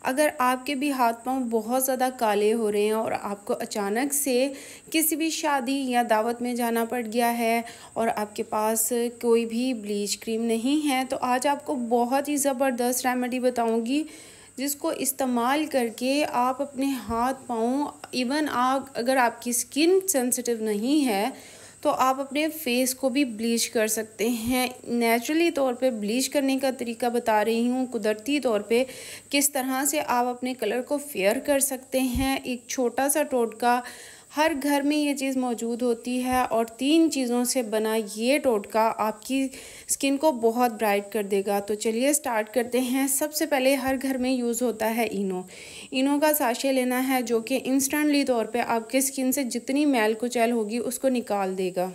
अगर आपके भी हाथ पाँव बहुत ज़्यादा काले हो रहे हैं और आपको अचानक से किसी भी शादी या दावत में जाना पड़ गया है और आपके पास कोई भी ब्लीच क्रीम नहीं है, तो आज आपको बहुत ही ज़बरदस्त रेमेडी बताऊंगी जिसको इस्तेमाल करके आप अपने हाथ पाँव इवन आप अगर आपकी स्किन सेंसिटिव नहीं है तो आप अपने फेस को भी ब्लीच कर सकते हैं। नेचुरली तौर पे ब्लीच करने का तरीका बता रही हूँ, कुदरती तौर पे किस तरह से आप अपने कलर को फेयर कर सकते हैं। एक छोटा सा टोटका, हर घर में ये चीज़ मौजूद होती है और 3 चीज़ों से बना ये टोटका आपकी स्किन को बहुत ब्राइट कर देगा। तो चलिए स्टार्ट करते हैं। सबसे पहले हर घर में यूज़ होता है इनो का साशे लेना है, जो कि इंस्टेंटली तौर पे आपके स्किन से जितनी मैल कुचैल होगी उसको निकाल देगा।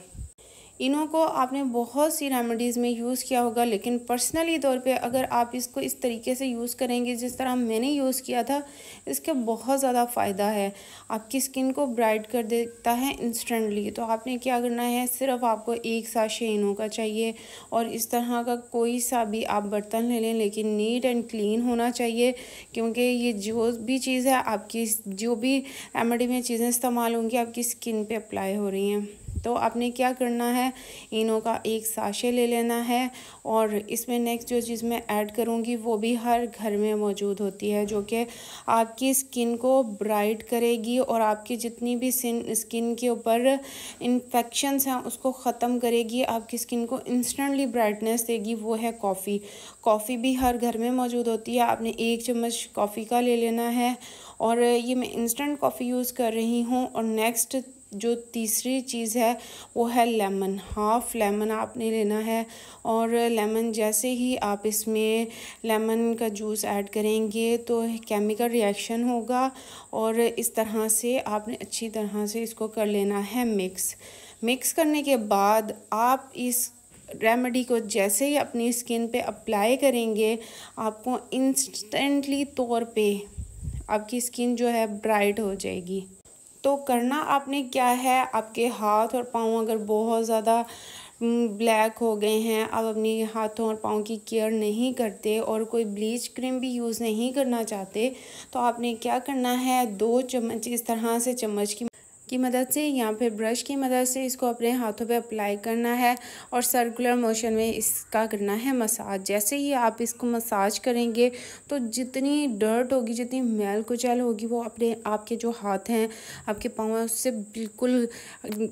इनो को आपने बहुत सी रेमेडीज़ में यूज़ किया होगा, लेकिन पर्सनली तौर पे अगर आप इसको इस तरीके से यूज़ करेंगे जिस तरह मैंने यूज़ किया था, इसके बहुत ज़्यादा फ़ायदा है। आपकी स्किन को ब्राइट कर देता है इंस्टेंटली। तो आपने क्या करना है, सिर्फ आपको 1 साशे इनो का चाहिए और इस तरह का कोई सा भी आप बर्तन ले लें, लेकिन नीट एंड क्लीन होना चाहिए, क्योंकि ये जो भी चीज़ है आपकी जो भी रेमेडी में चीज़ें इस्तेमाल होंगी आपकी स्किन पे अप्लाई हो रही हैं। तो आपने क्या करना है, इनो का 1 साशे ले लेना है और इसमें नेक्स्ट जो चीज़ मैं ऐड करूँगी वो भी हर घर में मौजूद होती है, जो कि आपकी स्किन को ब्राइट करेगी और आपकी जितनी भी स्किन के ऊपर इन्फेक्शंस हैं उसको ख़त्म करेगी, आपकी स्किन को इंस्टेंटली ब्राइटनेस देगी। वो है कॉफ़ी। कॉफ़ी भी हर घर में मौजूद होती है। आपने 1 चम्मच कॉफ़ी का ले लेना है और ये मैं इंस्टेंट कॉफ़ी यूज़ कर रही हूँ। और नेक्स्ट जो तीसरी चीज़ है वो है लेमन। हाफ़ लेमन आपने लेना है और लेमन जैसे ही आप इसमें लेमन का जूस ऐड करेंगे तो केमिकल रिएक्शन होगा और इस तरह से आपने अच्छी तरह से इसको कर लेना है मिक्स करने के बाद आप इस रेमेडी को जैसे ही अपनी स्किन पे अप्लाई करेंगे, आपको इंस्टेंटली तौर पे आपकी स्किन जो है ब्राइट हो जाएगी। तो करना आपने क्या है, आपके हाथ और पाँव अगर बहुत ज़्यादा ब्लैक हो गए हैं, आप अपनी हाथों और पाँव की केयर नहीं करते और कोई ब्लीच क्रीम भी यूज़ नहीं करना चाहते, तो आपने क्या करना है, 2 चम्मच इस तरह से चम्मच की मदद से या फिर ब्रश की मदद से इसको अपने हाथों पे अप्लाई करना है और सर्कुलर मोशन में इसका करना है मसाज। जैसे ही आप इसको मसाज करेंगे तो जितनी डर्ट होगी, जितनी मैल कुचैल होगी, वो अपने आपके जो हाथ हैं, आपके पाँव हैं, उससे बिल्कुल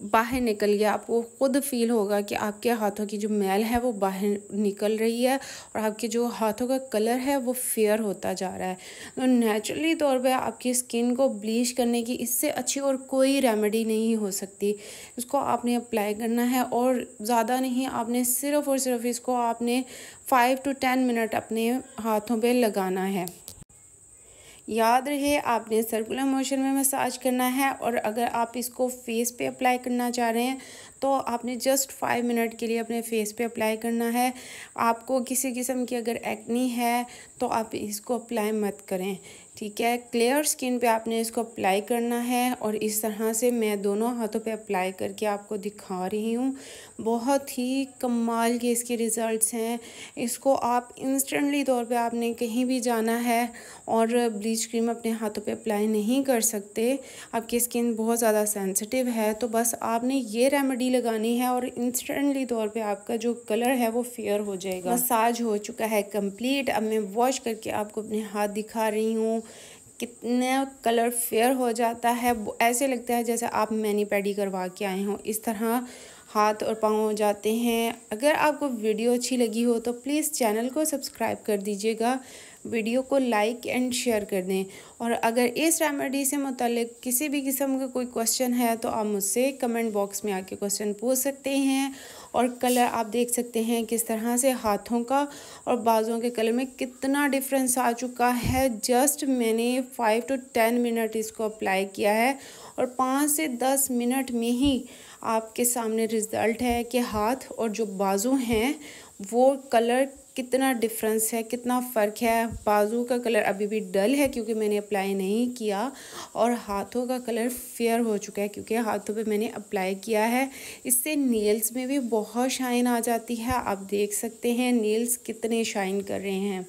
बाहर निकल गया। आपको खुद फील होगा कि आपके हाथों की जो मैल है वो बाहर निकल रही है और आपके जो हाथों का कलर है वो फेयर होता जा रहा है। तो नेचुरली तौर पर आपकी स्किन को ब्लीच करने की इससे अच्छी और कोई रेमेडी नहीं हो सकती। इसको आपने अप्लाई करना है और ज़्यादा नहीं, आपने सिर्फ़ और सिर्फ इसको आपने 5 to 10 मिनट अपने हाथों पे लगाना है। याद रहे आपने सर्कुलर मोशन में मसाज करना है और अगर आप इसको फेस पे अप्लाई करना चाह रहे हैं तो आपने जस्ट 5 मिनट के लिए अपने फेस पे अप्लाई करना है। आपको किसी किस्म की अगर एक्नी है तो आप इसको अप्लाई मत करें, ठीक है। क्लियर स्किन पे आपने इसको अप्लाई करना है और इस तरह से मैं दोनों हाथों पे अप्लाई करके आपको दिखा रही हूँ। बहुत ही कमाल के इसके रिज़ल्ट्स हैं। इसको आप इंस्टेंटली तौर पे आपने कहीं भी जाना है और ब्लीच क्रीम अपने हाथों पे अप्लाई नहीं कर सकते, आपकी स्किन बहुत ज़्यादा सेंसिटिव है, तो बस आपने ये रेमेडी लगानी है और इंस्टेंटली तौर पे आपका जो कलर है वो फेयर हो जाएगा। मसाज हो चुका है कंप्लीट। अब मैं वॉश करके आपको अपने हाथ दिखा रही हूँ, कितना कलर फेयर हो जाता है। ऐसे लगता है जैसे आप मैनी पेडी करवा के आए हों, इस तरह हाथ और पाँव हो जाते हैं। अगर आपको वीडियो अच्छी लगी हो तो प्लीज़ चैनल को सब्सक्राइब कर दीजिएगा, वीडियो को लाइक एंड शेयर कर दें। और अगर इस रेमेडी से मुताल्लिक किसी भी किस्म का कोई क्वेश्चन है तो आप मुझसे कमेंट बॉक्स में आके क्वेश्चन पूछ सकते हैं। और कलर आप देख सकते हैं किस तरह से हाथों का और बाजुओं के कलर में कितना डिफरेंस आ चुका है। जस्ट मैंने 5 to 10 मिनट इसको अप्लाई किया है और 5 से 10 मिनट में ही आपके सामने रिज़ल्ट है कि हाथ और जो बाजू हैं वो कलर कितना डिफरेंस है, कितना फ़र्क है। बाजू का कलर अभी भी डल है क्योंकि मैंने अप्लाई नहीं किया और हाथों का कलर फेयर हो चुका है क्योंकि हाथों पे मैंने अप्लाई किया है। इससे नेल्स में भी बहुत शाइन आ जाती है। आप देख सकते हैं नेल्स कितने शाइन कर रहे हैं।